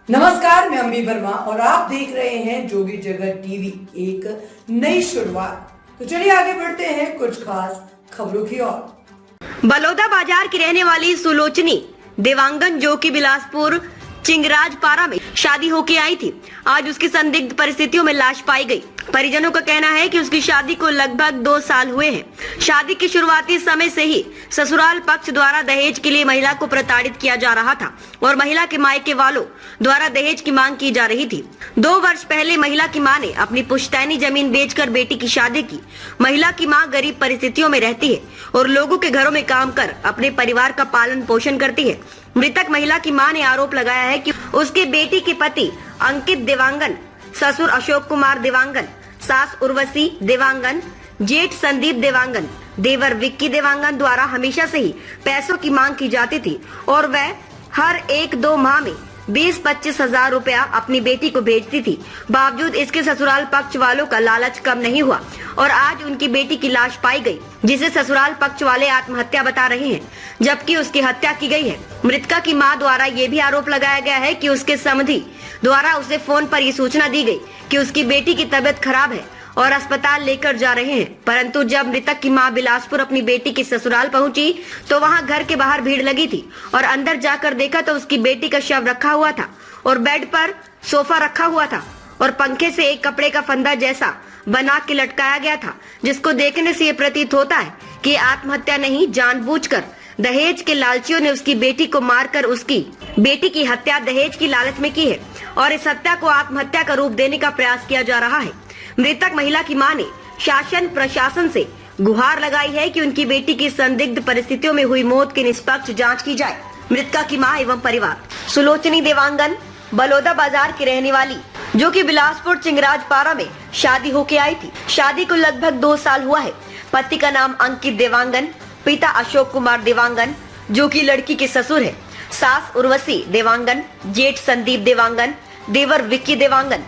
नमस्कार, मैं अम्बी वर्मा और आप देख रहे हैं जोगी जगत टीवी। एक नई शुरुआत। तो चलिए आगे बढ़ते हैं कुछ खास खबरों की ओर। बलौदा बाजार की रहने वाली सुलोचनी देवांगन, जो कि बिलासपुर चिंगराजपारा में शादी होके आई थी, आज उसकी संदिग्ध परिस्थितियों में लाश पाई गई। परिजनों का कहना है कि उसकी शादी को लगभग 2 साल हुए हैं। शादी के शुरुआती समय से ही ससुराल पक्ष द्वारा दहेज के लिए महिला को प्रताड़ित किया जा रहा था और महिला के मायके वालों द्वारा दहेज की मांग की जा रही थी। 2 वर्ष पहले महिला की मां ने अपनी पुश्तैनी जमीन बेचकर बेटी की शादी की। महिला की मां गरीब परिस्थितियों में रहती है और लोगों के घरों में काम कर अपने परिवार का पालन पोषण करती है। मृतक महिला की मां ने आरोप लगाया है कि उसके बेटी के पति अंकित देवांगन, ससुर अशोक कुमार देवांगन, सास उर्वशी देवांगन, जेठ संदीप देवांगन, देवर विक्की देवांगन द्वारा हमेशा से ही पैसों की मांग की जाती थी और वह हर 1-2 माह में 20-25 हजार रुपया अपनी बेटी को भेजती थी। बावजूद इसके ससुराल पक्ष वालों का लालच कम नहीं हुआ और आज उनकी बेटी की लाश पाई गई, जिसे ससुराल पक्ष वाले आत्महत्या बता रहे हैं, जबकि उसकी हत्या की गई है। मृतका की मां द्वारा ये भी आरोप लगाया गया है कि उसके समधी द्वारा उसे फोन पर ये सूचना दी गई कि उसकी बेटी की तबीयत खराब है और अस्पताल लेकर जा रहे हैं, परंतु जब मृतक की मां बिलासपुर अपनी बेटी के ससुराल पहुंची तो वहां घर के बाहर भीड़ लगी थी और अंदर जाकर देखा तो उसकी बेटी का शव रखा हुआ था और बेड पर सोफा रखा हुआ था और पंखे से एक कपड़े का फंदा जैसा बना के लटकाया गया था, जिसको देखने से ये प्रतीत होता है कि आत्महत्या नहीं, जानबूझकर दहेज के लालचियों ने उसकी बेटी को मारकर उसकी बेटी की हत्या दहेज की लालच में की है और इस हत्या को आत्महत्या का रूप देने का प्रयास किया जा रहा है। मृतक महिला की मां ने शासन प्रशासन से गुहार लगाई है कि उनकी बेटी की संदिग्ध परिस्थितियों में हुई मौत की निष्पक्ष जांच की जाए। मृतका की मां एवं परिवार सुलोचनी देवांगन बलौदा बाजार की रहने वाली, जो कि बिलासपुर चिंगराजपारा में शादी होके आई थी। शादी को लगभग 2 साल हुआ है। पति का नाम अंकित देवांगन, पिता अशोक कुमार देवांगन, जो कि लड़की के ससुर है, सास उर्वशी देवांगन, जेठ संदीप देवांगन, देवर विक्की देवांगन।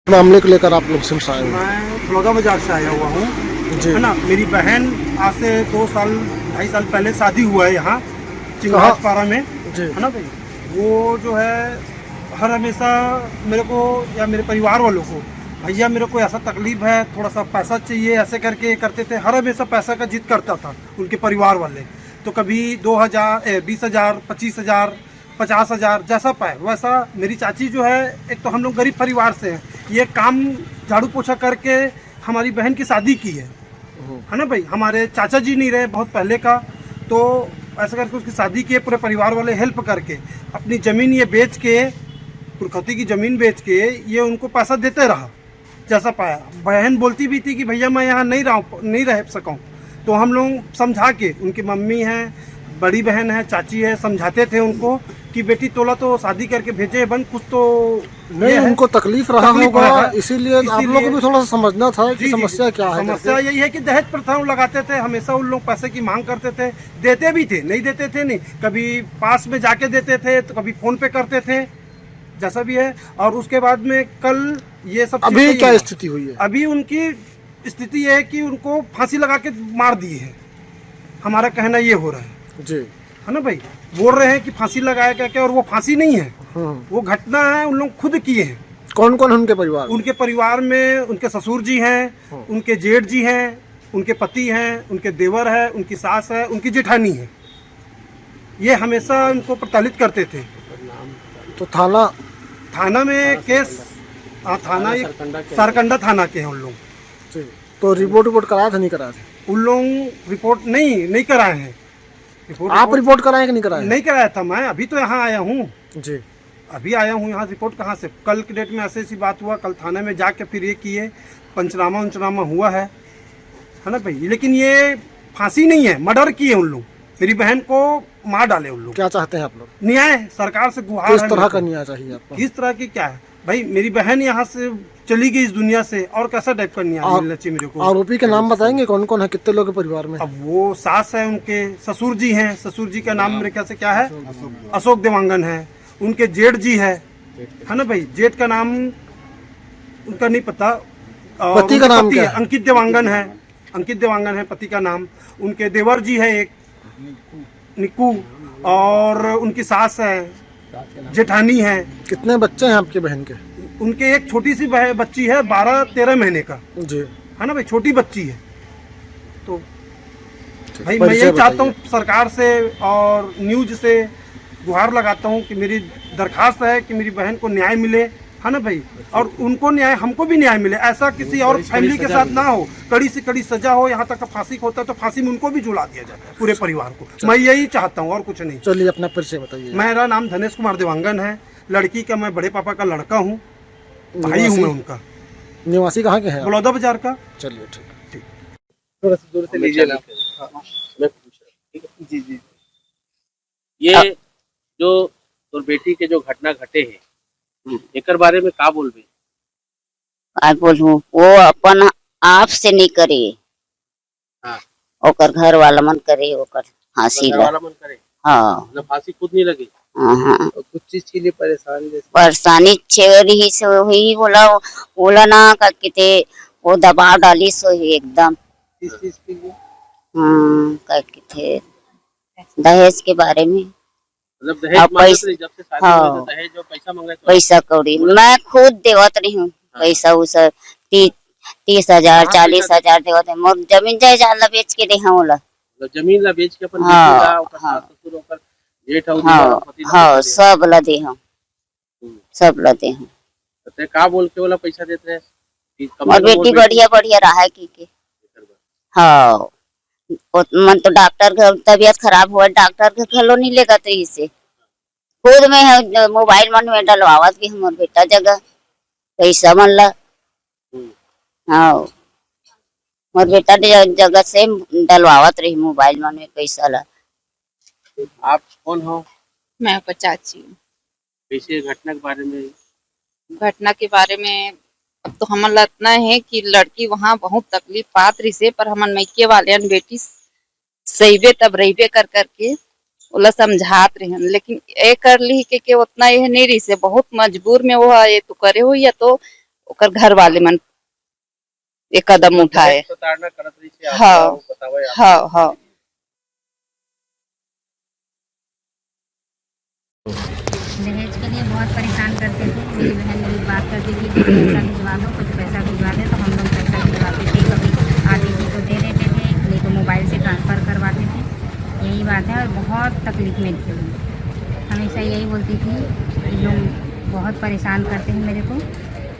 मामले को लेकर आप लोग सिमस आए हैं? मैं बलौदा बाजार से आया हुआ हूँ, है ना। मेरी बहन आज से 2 साल 2.5 साल पहले शादी हुआ है यहाँ चिंगराजपारा में, है ना भाई। वो जो है हर हमेशा मेरे को या मेरे परिवार वालों को, भैया मेरे को ऐसा तकलीफ है, थोड़ा सा पैसा चाहिए, ऐसे करके करते थे। हर हमेशा पैसा का जिद करता था उनके परिवार वाले। तो कभी 2000, 20,000, 25,000, 50,000 जैसा पाए वैसा। मेरी चाची जो है, एक तो हम लोग गरीब परिवार से हैं, ये काम झाड़ू पोछा करके हमारी बहन की शादी की है ना भाई। हमारे चाचा जी नहीं रहे बहुत पहले का, तो ऐसा करके उसकी शादी की है। पूरे परिवार वाले हेल्प करके अपनी ज़मीन ये बेच के, पुरखौती की ज़मीन बेच के ये उनको पैसा देते रहा जैसा पाया। बहन बोलती भी थी कि भैया मैं यहाँ नहीं रह सकूँ, तो हम लोग समझा के, उनकी मम्मी हैं, बड़ी बहन है, चाची है, समझाते थे उनको कि बेटी तोला तो शादी करके भेजे बन, कुछ तो नहीं, उनको तकलीफ रहा होगा, इसीलिए आप लोगों को भी थोड़ा सा समझना था कि समस्या क्या है। समस्या यही है कि दहेज प्रथा लगाते थे हमेशा। उन लोग पैसे की मांग करते थे, देते भी थे, नहीं देते थे नहीं, कभी पास में जाके देते थे तो कभी फोन पे करते थे, जैसा भी है। और उसके बाद में कल ये सब अभी क्या स्थिति हुई है? अभी उनकी स्थिति ये है कि उनको फांसी लगा के मार दी है। हमारा कहना ये हो रहा है जी, है ना भाई। बोल रहे हैं कि फांसी लगाया क्या, और वो फांसी नहीं है, वो घटना है उन लोग खुद किए हैं। कौन कौन है उनके परिवार? उनके परिवार में उनके ससुर जी हैं, उनके जेठ जी हैं, उनके पति हैं, उनके देवर है, उनकी सास है, उनकी जेठानी है। ये हमेशा उनको प्रताड़ित करते थे। तो थाना में केस, थाना सरकंडा थाना के हैं उन लोग। तो रिपोर्ट कराया था, नहीं कराया था? उन लोग रिपोर्ट नहीं कराए हैं। आप रिपोर्ट कराए कि नहीं कराए? नहीं कराया था मैं, अभी तो यहाँ आया हूँ जी। अभी आया हूँ यहाँ। रिपोर्ट कहाँ से? कल की डेट में ऐसी बात हुआ, कल थाने में जाके फिर ये किए, पंचनामा हुआ है ना भाई। लेकिन ये फांसी नहीं है, मर्डर किए उन लोग। मेरी बहन को मार डाले उन लोग। क्या चाहते हैं आप लोग? न्याय सरकार से गुहार है। किस तरह का न्याय चाहिए आपको? किस तरह की क्या है भाई? मेरी बहन यहाँ से चली गई इस दुनिया से, और कैसा टाइप का न्याय मिलना चाहिए मेरे को? आरोपी के नाम बताएंगे कौन कौन है, कितने लोग परिवार में? अब वो सास है, उनके ससुर जी हैं, ससुर जी का नाम मेरे ख्याल से क्या है, अशोक देवांगन है। उनके जेठ जी है ना भाई। जेठ का नाम उनका नहीं पता। पति का नाम क्या है? अंकित देवांगन है, अंकित देवांगन है पति का नाम। उनके देवर जी है एक, निक्कू और उनकी सास है, जेठानी है। कितने बच्चे हैं आपके बहन के? उनके एक छोटी सी बच्ची है 12-13 महीने का, जी है ना भाई, छोटी बच्ची है। तो भाई मैं परिचय यही चाहता हूँ बताइए। सरकार से और न्यूज से गुहार लगाता हूँ कि मेरी दरखास्त है कि मेरी बहन को न्याय मिले, है ना भाई, और उनको न्याय, हमको भी न्याय मिले। ऐसा किसी और फैमिली के साथ ना हो, कड़ी से कड़ी सजा हो, यहाँ तक फांसी होता है तो फांसी में उनको भी झुला दिया जाए पूरे परिवार को। मैं यही चाहता हूँ और कुछ नहीं। चलिए अपना परिचय बताइए। मेरा नाम धनेश कुमार देवांगन है, लड़की का मैं बड़े पापा का लड़का हूँ, भाई हूँ मैं उनका। निवासी कहाँ के हैं आप? बलौदा बाजार का। चलिए ठीक है। थोड़ा सा दूर से लीजिए ना। मैं पूछ रहा हूँ, ठीक है? जी। ये जो तोर बेटी के जो घटना घटे है, एकर बारे में का बोलबे? आज बोलूं वो अपन आप से नहीं करे, हाँ। ओकर घर वाला मन करे, ओकर फांसी घर ला। वाला मन करे, हाँ मतलब फांसी खुद नहीं लगे। हाँ, और कुछ चीज के लिए परेशान जैसे परेशानी छेड़ी ही से हुई, बोला ना करके थे, वो दबाव डाली सो ही एकदम। किस चीज के लिए? करके थे दहेज के बारे में, मतलब दहेज अब मांगत पैसा- रही जब से शादी हाँ। हुई तो दहेज और पैसा मांगा तो पैसा कौड़ी मैं खुद देवत रही हूँ। पैसा उसा 30,000 40,000 देवत है। मोर जमीन जायदाद ला बेच के दे बोला। मतलब जमीन ला बेच के अपन हाँ, बेटी ला, ओकर हाँ। सास ससुर, ओकर जेठ और हाँ पति ला हाँ पैसा दे। सब ला दे हम, सब ला दे हम। तो ते का बोल के वाला पैसा देते हैं कि और बेटी बढ़िया बढ़िया रहा की के। हाँ मन तो डॉक्टर का तबीयत खराब हुआ, डॉक्टर के खलो नहीं लेगा तो इसे खुद में है मोबाइल मन में डलवावत भी हमार बेटा जगह पैसा मन ला। हाँ मोर बेटा जगह से डलवावत रही मोबाइल मन में पैसा ला। आप कौन हो? मैं आपका चाची हूँ। कैसे घटना के बारे में? घटना के बारे में अब तो हमन ला इतना है कि लड़की वहाँ बहुत तकलीफ पात रही से, पर हमन मैके वाले बेटी सहीबे तब रहीबे कर करके ओला समझात रही, लेकिन ए कर ली के उतना यह नहीं रही से, बहुत मजबूर में वो ये तो करे हो या तो ओकर घर वाले मन एक कदम उठाए। प्रताड़ना करत रही से हाँ। आप बतावे आप। हाँ हाँ दहेज के लिए बहुत परेशान करते थे। मेरी बहन मेरी बात करती थी कुछ पैसा भिजवा दो, कुछ पैसा भिजवा दे, तो हम लोग पैसा भिजवाते थे। कभी आती थी तो दे देते थे, नहीं तो मोबाइल से ट्रांसफ़र करवाते थे। यही बात है। और बहुत तकलीफ में थी, हमेशा यही बोलती थी कि लोग बहुत परेशान करते हैं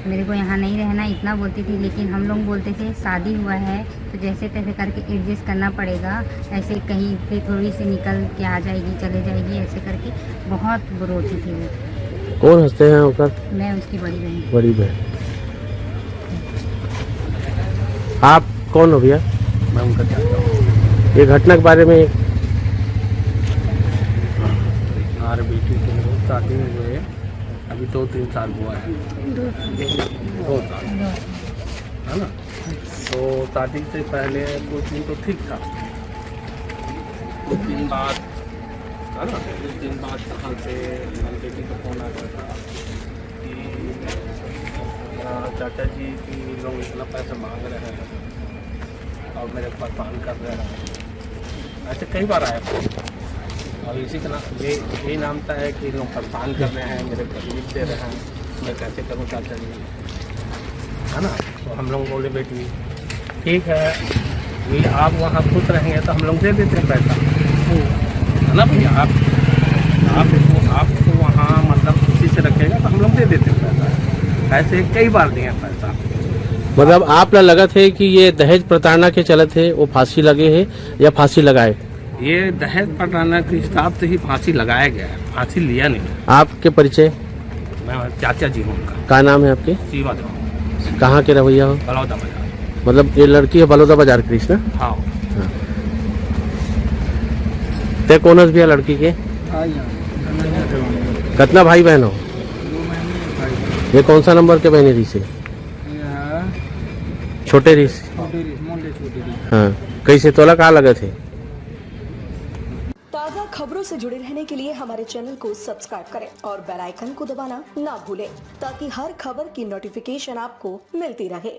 मेरे को यहाँ नहीं रहना, इतना बोलती थी। लेकिन हम लोग बोलते थे शादी हुआ है तो जैसे तैसे करके एडजस्ट करना पड़ेगा, ऐसे कहीं पे थोड़ी सी निकल के आ जाएगी चले जाएगी, ऐसे करके बहुत रोती थी वो। कौन हंसते हैं ओकर? मैं उसकी बड़ी बहन। बड़ी बहन। आप कौन हो भैया? मैं उनका चाहता हूँ। ये घटना के बारे में हमारे बेटी के लोग शादी हुए अभी 2-3 साल हुआ है। 2 साल है ना। तो शादी से पहले कुछ दिन तो ठीक था, कुछ दिन बाद है ना, कुछ दिन बाद कहाँ से मेरी बेटी का फोन आ गया था कि चाचा जी की लोग इतना पैसा मांग रहे हैं और मेरे परेशान कर रहे हैं। ऐसे कई बार आया और इसी का नाम यही नाम था है कि लोग परेशान कर रहे हैं, मेरे तकलीफ दे रहे हैं, मैं कैसे करूँ चाचा जी, है ना। तो हम लोग बोले बेटी ठीक है, ये आप वहाँ खुश रहेंगे तो हम लोग दे देते हैं पैसा, है ना भैया। आपको वहाँ मतलब खुशी से रखेगा तो हम लोग दे देते हैं पैसा। ऐसे कई बार दिए पैसा। मतलब आप लगा थे कि ये दहेज प्रताड़ना के चले थे, वो फांसी लगे है या फांसी लगाए? ये दहेज प्रताड़ना के हिसाब से ही फांसी लगाया गया है, फांसी लिया नहीं। आपके परिचय? मैं चाचा जी हूँ उनका। क्या नाम है आपके? सीवा दो कहाँ के रवैया हो? बलौदा बाजार। मतलब ये लड़की है बलौदा बाजार की ना? हाँ। ते कौन भी है लड़की के? कितना भाई बहन हो? ये कौन सा नंबर के बहने रही से? छोटे रही से? हाँ। कैसे तोला कहाँ लगे थे? ताज़ा खबरों से जुड़े रहने के लिए हमारे चैनल को सब्सक्राइब करें और बेल आइकन को दबाना ना भूलें, ताकि हर खबर की नोटिफिकेशन आपको मिलती रहे।